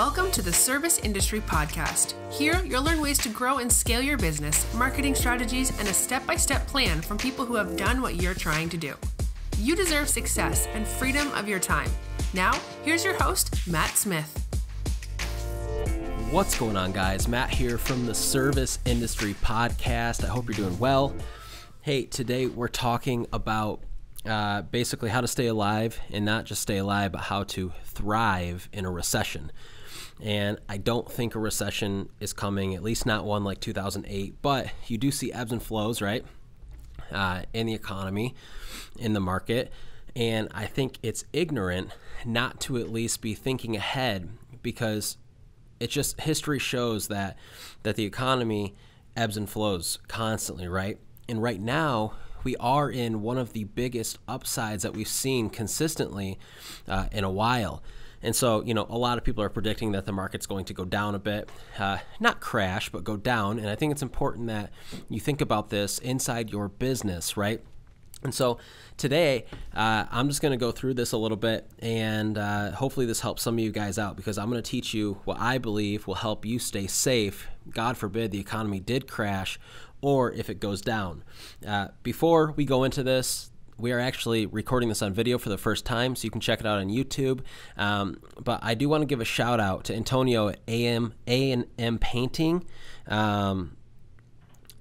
Welcome to the Service Industry Podcast. Here, you'll learn ways to grow and scale your business, marketing strategies, and a step-by-step plan from people who have done what you're trying to do. You deserve success and freedom of your time. Now, here's your host, Matt Smith. What's going on, guys? Matt here from the Service Industry Podcast. I hope you're doing well. Hey, today we're talking about basically how to stay alive, and not just stay alive, but how to thrive in a recession. And I don't think a recession is coming, at least not one like 2008, but you do see ebbs and flows, right, in the economy, in the market. And I think it's ignorant not to at least be thinking ahead, because it's just history shows that the economy ebbs and flows constantly, right? And right now, we are in one of the biggest upsides that we've seen consistently in a while. And so, a lot of people are predicting that the market's going to go down a bit, not crash, but go down. And I think it's important that you think about this inside your business, right? And so today, I'm just going to go through this a little bit, and hopefully this helps some of you guys out, because I'm going to teach you what I believe will help you stay safe. God forbid the economy did crash, or if it goes down. Before we go into this, we are actually recording this on video for the first time, so you can check it out on YouTube. But I do want to give a shout out to Antonio at A&M Painting.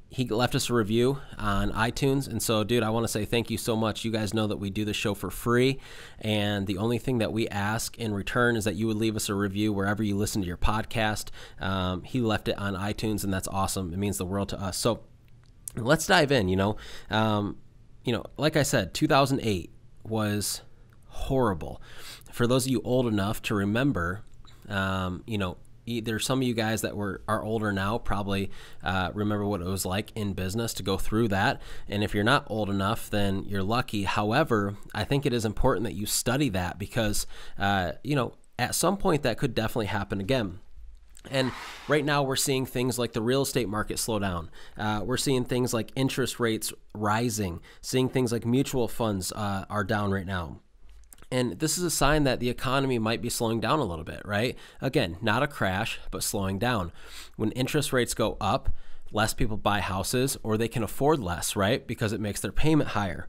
He left us a review on iTunes, and so, dude, I want to say thank you so much. You guys know that we do the show for free, and the only thing that we ask in return is that you would leave us a review wherever you listen to your podcast. He left it on iTunes, and that's awesome. It means the world to us. So let's dive in. Like I said, 2008 was horrible. For those of you old enough to remember, either some of you guys that are older now probably remember what it was like in business to go through that. And if you're not old enough, then you're lucky. However, I think it is important that you study that, because, at some point that could definitely happen again. And right now we're seeing things like the real estate market slow down. We're seeing things like interest rates rising, seeing things like mutual funds are down right now. And this is a sign that the economy might be slowing down a little bit, right? Again, not a crash, but slowing down. When interest rates go up, less people buy houses, or they can afford less, right? Because it makes their payment higher.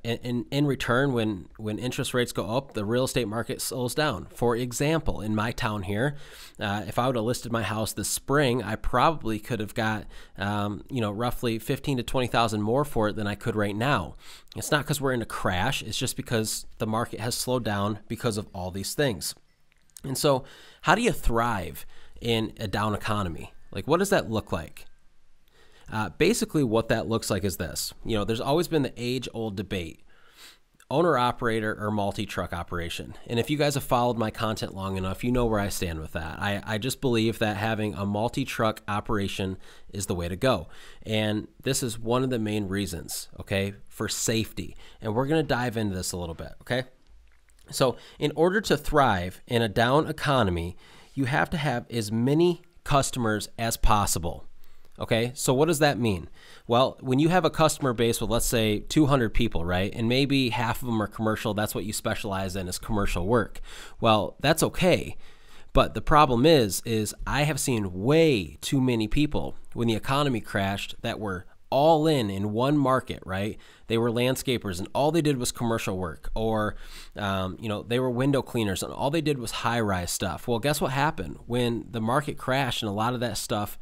In return, when interest rates go up, the real estate market slows down. For example, in my town here, if I would have listed my house this spring, I probably could have got, roughly 15 to 20,000 more for it than I could right now. It's not because we're in a crash. It's just because the market has slowed down because of all these things. And so, how do you thrive in a down economy? Like, what does that look like? Basically, what that looks like is this. There's always been the age-old debate, owner-operator or multi-truck operation. And if you guys have followed my content long enough, you know where I stand with that. I just believe that having a multi-truck operation is the way to go. And this is one of the main reasons, okay, for safety. And we're going to dive into this a little bit, okay? So in order to thrive in a down economy, you have to have as many customers as possible. Okay, so what does that mean? Well, when you have a customer base with, let's say, 200 people, right, and maybe half of them are commercial, that's what you specialize in, is commercial work. Well, that's okay, but the problem is I have seen way too many people when the economy crashed that were all in one market, right? They were landscapers and all they did was commercial work, or, they were window cleaners and all they did was high-rise stuff. Well, guess what happened? When the market crashed and a lot of that stuff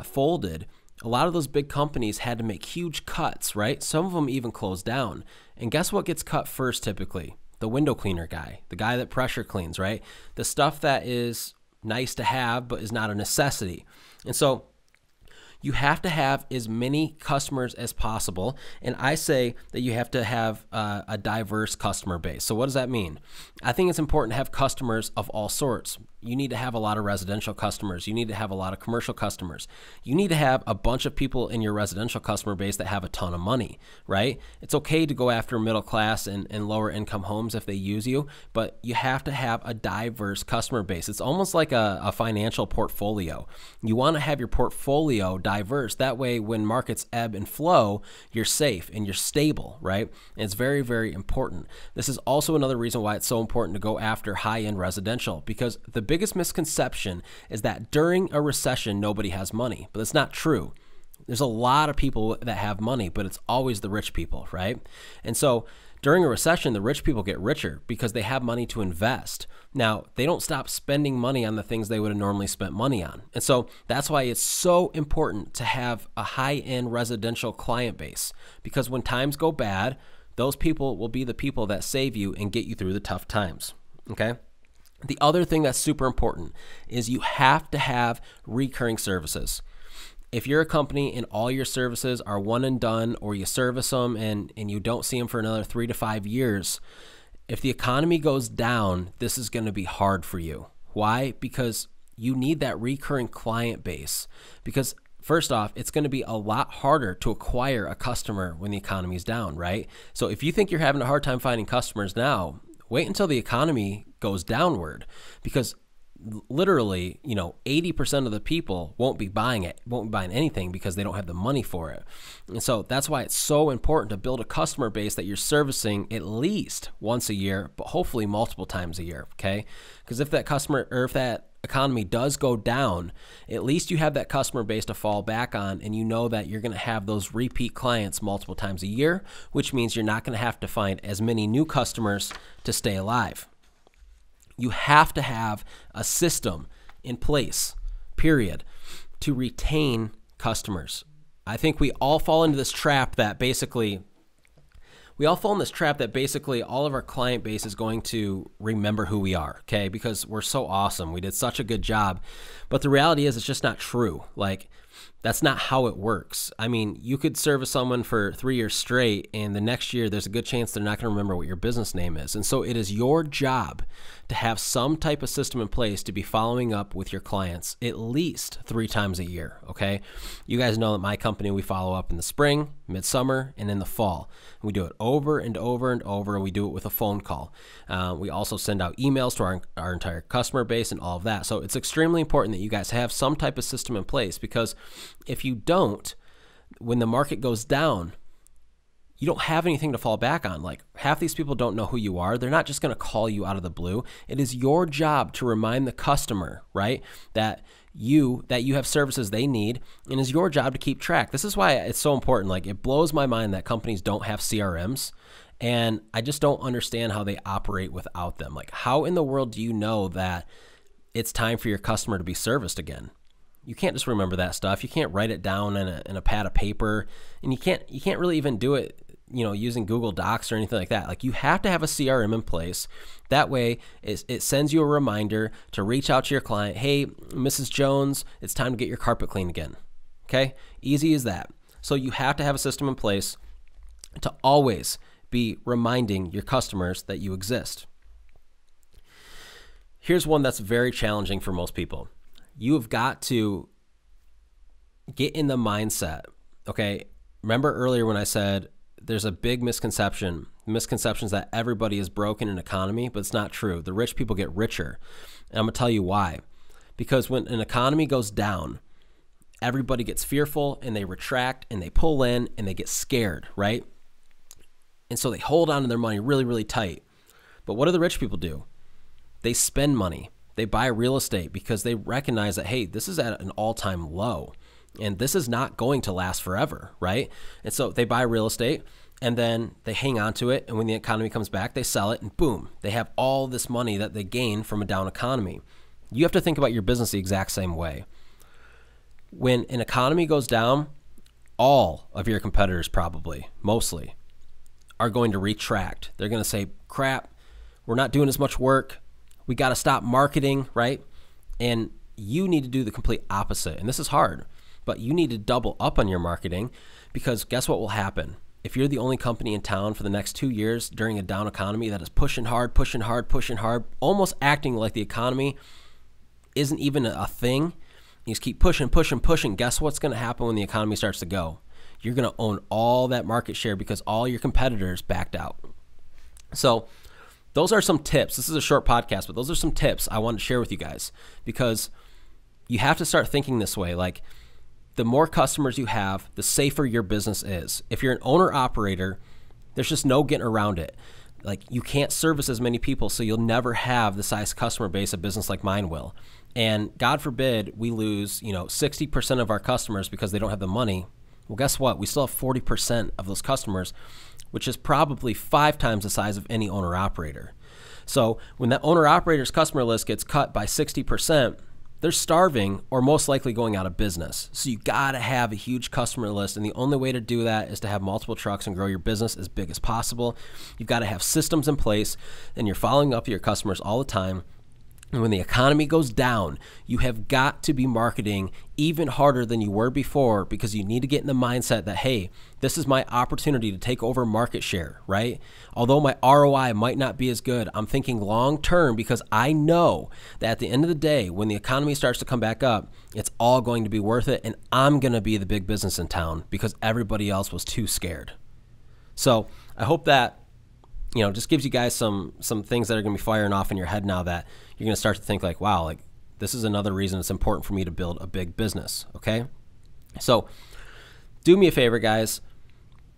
folded, a lot of those big companies had to make huge cuts, right? Some of them even closed down. And guess what gets cut first typically? The window cleaner guy, the guy that pressure cleans, right? The stuff that is nice to have but is not a necessity. And so you have to have as many customers as possible, and I say that you have to have a diverse customer base. So what does that mean? I think it's important to have customers of all sorts. You need to have a lot of residential customers. You need to have a lot of commercial customers. You need to have a bunch of people in your residential customer base that have a ton of money, right? It's okay to go after middle class and lower income homes if they use you, but you have to have a diverse customer base. It's almost like a financial portfolio. You want to have your portfolio diverse. That way, when markets ebb and flow, you're safe and you're stable, right? And it's very, very important. This is also another reason why it's so important to go after high-end residential, because the biggest misconception is that during a recession, nobody has money, but it's not true. There's a lot of people that have money, but it's always the rich people, right? And so during a recession, the rich people get richer because they have money to invest. Now, they don't stop spending money on the things they would have normally spent money on. And so that's why it's so important to have a high-end residential client base, because when times go bad, those people will be the people that save you and get you through the tough times, okay? The other thing that's super important is you have to have recurring services. If you're a company and all your services are one and done, or you service them and you don't see them for another 3 to 5 years, if the economy goes down, this is going to be hard for you. Why? Because you need that recurring client base. Because first off, it's going to be a lot harder to acquire a customer when the economy is down, right? So if you think you're having a hard time finding customers now, wait until the economy goes downward, because literally, 80% of the people won't be buying anything because they don't have the money for it. And so that's why it's so important to build a customer base that you're servicing at least once a year, but hopefully multiple times a year, okay? Because if that economy does go down, at least you have that customer base to fall back on, and you know that you're going to have those repeat clients multiple times a year, which means you're not going to have to find as many new customers to stay alive. You have to have a system in place, period, to retain customers. I think we all fall into this trap that basically all of our client base is going to remember who we are, okay? Because we're so awesome. We did such a good job. But the reality is it's just not true. Like, that's not how it works. I mean, you could service someone for 3 years straight, and the next year there's a good chance they're not going to remember what your business name is. And so it is your job to have some type of system in place to be following up with your clients at least 3 times a year, okay? You guys know that my company, we follow up in the spring, midsummer, and in the fall. We do it over and over and over, and we do it with a phone call. We also send out emails to our entire customer base and all of that. So it's extremely important that you guys have some type of system in place, because if you don't, when the market goes down, you don't have anything to fall back on. Like, half these people don't know who you are. They're not just going to call you out of the blue. It is your job to remind the customer, right, that you have services they need, and it's your job to keep track. This is why it's so important. Like, it blows my mind that companies don't have CRMs, and I just don't understand how they operate without them. Like, how in the world do you know that it's time for your customer to be serviced again? You can't just remember that stuff. You can't write it down in a pad of paper, and you can't really even do it, using Google Docs or anything like that. Like, you have to have a CRM in place. That way, it sends you a reminder to reach out to your client. Hey, Mrs. Jones, it's time to get your carpet cleaned again. Okay, easy as that. So you have to have a system in place to always be reminding your customers that you exist. Here's one that's very challenging for most people. You have got to get in the mindset, okay? Remember earlier when I said there's a big misconceptions that everybody is broke in an economy, but it's not true. The rich people get richer. And I'm going to tell you why. Because when an economy goes down, everybody gets fearful, and they retract, and they pull in, and they get scared, right? And so they hold on to their money really, really tight. But what do the rich people do? They spend money. They buy real estate because they recognize that, hey, this is at an all-time low, and this is not going to last forever, right? And so they buy real estate, and then they hang on to it, and when the economy comes back, they sell it, and boom, they have all this money that they gain from a down economy. You have to think about your business the exact same way. When an economy goes down, all of your competitors probably, mostly, are going to retract. They're going to say, crap, we're not doing as much work. We got to stop marketing, right? And you need to do the complete opposite. And this is hard, but you need to double up on your marketing, because guess what will happen? If you're the only company in town for the next 2 years during a down economy that is pushing hard, almost acting like the economy isn't even a thing, you just keep pushing, guess what's going to happen when the economy starts to go? You're going to own all that market share because all your competitors backed out. So those are some tips. This is a short podcast, but those are some tips I want to share with you guys, because you have to start thinking this way. Like, the more customers you have, the safer your business is. If you're an owner-operator, there's just no getting around it. like you can't service as many people, so you'll never have the size customer base a business like mine will. And God forbid we lose, 60% of our customers because they don't have the money. Well, guess what? We still have 40% of those customers, which is probably 5 times the size of any owner-operator. So when that owner-operator's customer list gets cut by 60%, they're starving or most likely going out of business. So you got to have a huge customer list, and the only way to do that is to have multiple trucks and grow your business as big as possible. You've got to have systems in place, and you're following up your customers all the time. And when the economy goes down, you have got to be marketing even harder than you were before, because you need to get in the mindset that, hey, this is my opportunity to take over market share, right? Although my ROI might not be as good, I'm thinking long term, because I know that at the end of the day, when the economy starts to come back up, it's all going to be worth it, and I'm going to be the big business in town because everybody else was too scared. So I hope that just gives you guys some things that are going to be firing off in your head now, that you're going to start to think like, wow, like this is another reason it's important for me to build a big business. Okay. So do me a favor, guys.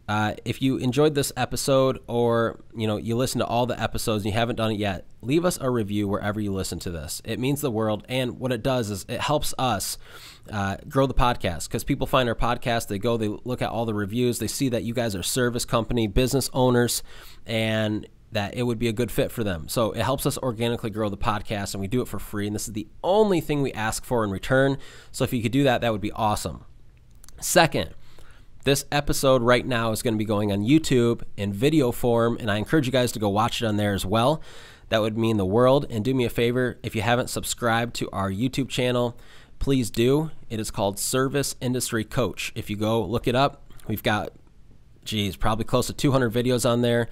If you enjoyed this episode, or, you listen to all the episodes and you haven't done it yet, leave us a review wherever you listen to this. It means the world. And what it does is it helps us grow the podcast, because people find our podcast, they look at all the reviews, they see that you guys are service company, business owners, and that it would be a good fit for them. So it helps us organically grow the podcast, and we do it for free. And this is the only thing we ask for in return. So if you could do that, that would be awesome. Second, this episode right now is going to be going on YouTube in video form, and I encourage you guys to go watch it on there as well. That would mean the world. And do me a favor, if you haven't subscribed to our YouTube channel, please do. It is called Service Industry Coach. If you go look it up, we've got probably close to 200 videos on there,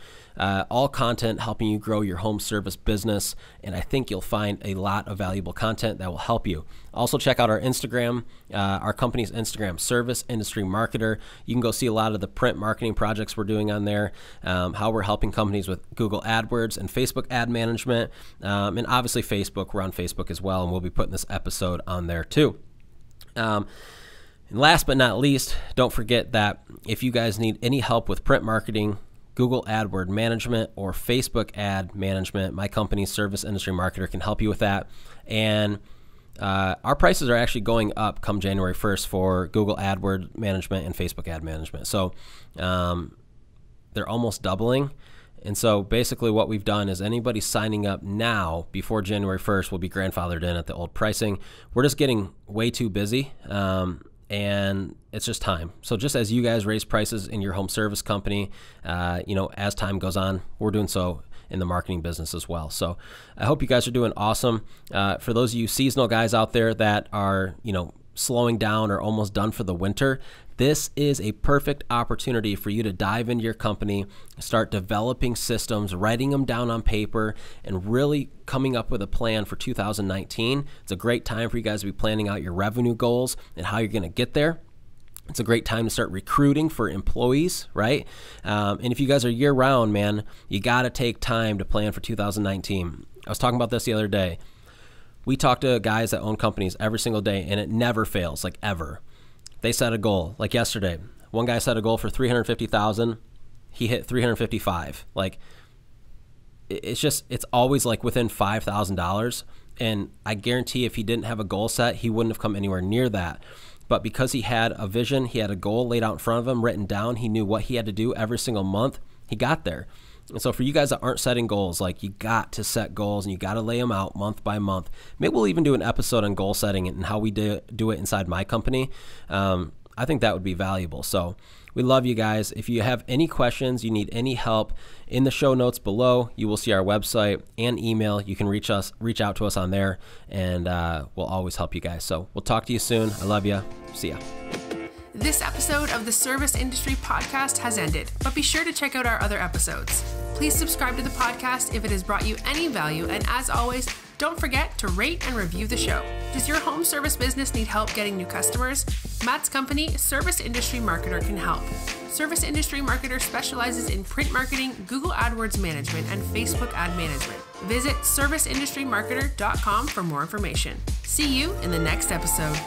all content helping you grow your home service business. And I think you'll find a lot of valuable content that will help you. Also check out our Instagram, our company's Instagram, Service Industry Marketer. You can go see a lot of the print marketing projects we're doing on there, how we're helping companies with Google AdWords and Facebook ad management. And obviously Facebook, we're on Facebook as well, and we'll be putting this episode on there too. And last but not least, don't forget that if you guys need any help with print marketing, Google AdWord management, or Facebook ad management, my company, Service Industry Marketer, can help you with that. And our prices are actually going up come January 1st for Google AdWord management and Facebook ad management. So they're almost doubling. And so basically what we've done is anybody signing up now before January 1st will be grandfathered in at the old pricing. We're just getting way too busy. And it's just time. So just as you guys raise prices in your home service company, as time goes on, we're doing so in the marketing business as well. So I hope you guys are doing awesome. For those of you seasonal guys out there that are, slowing down or almost done for the winter, this is a perfect opportunity for you to dive into your company, start developing systems, writing them down on paper, and really coming up with a plan for 2019. It's a great time for you guys to be planning out your revenue goals and how you're going to get there. It's a great time to start recruiting for employees, right? And if you guys are year-round, man, you got to take time to plan for 2019. I was talking about this the other day. We talk to guys that own companies every single day, and it never fails, like ever. They set a goal, like yesterday. One guy set a goal for $350,000. He hit $355,000. Like, it's always like within $5,000. And I guarantee if he didn't have a goal set, he wouldn't have come anywhere near that. But because he had a vision, he had a goal laid out in front of him, written down, he knew what he had to do every single month, he got there. And so for you guys that aren't setting goals, like, you got to set goals and you got to lay them out month by month. Maybe we'll even do an episode on goal setting and how we do it inside my company. I think that would be valuable. So we love you guys. If you have any questions, you need any help, in the show notes below, you will see our website and email. You can reach out to us on there, and we'll always help you guys. So we'll talk to you soon. I love you. See ya. This episode of the Service Industry Podcast has ended, but be sure to check out our other episodes. Please subscribe to the podcast if it has brought you any value, and as always, don't forget to rate and review the show. Does your home service business need help getting new customers? Matt's company, Service Industry Marketer, can help. Service Industry Marketer specializes in print marketing, Google AdWords management, and Facebook ad management. Visit serviceindustrymarketer.com for more information. See you in the next episode.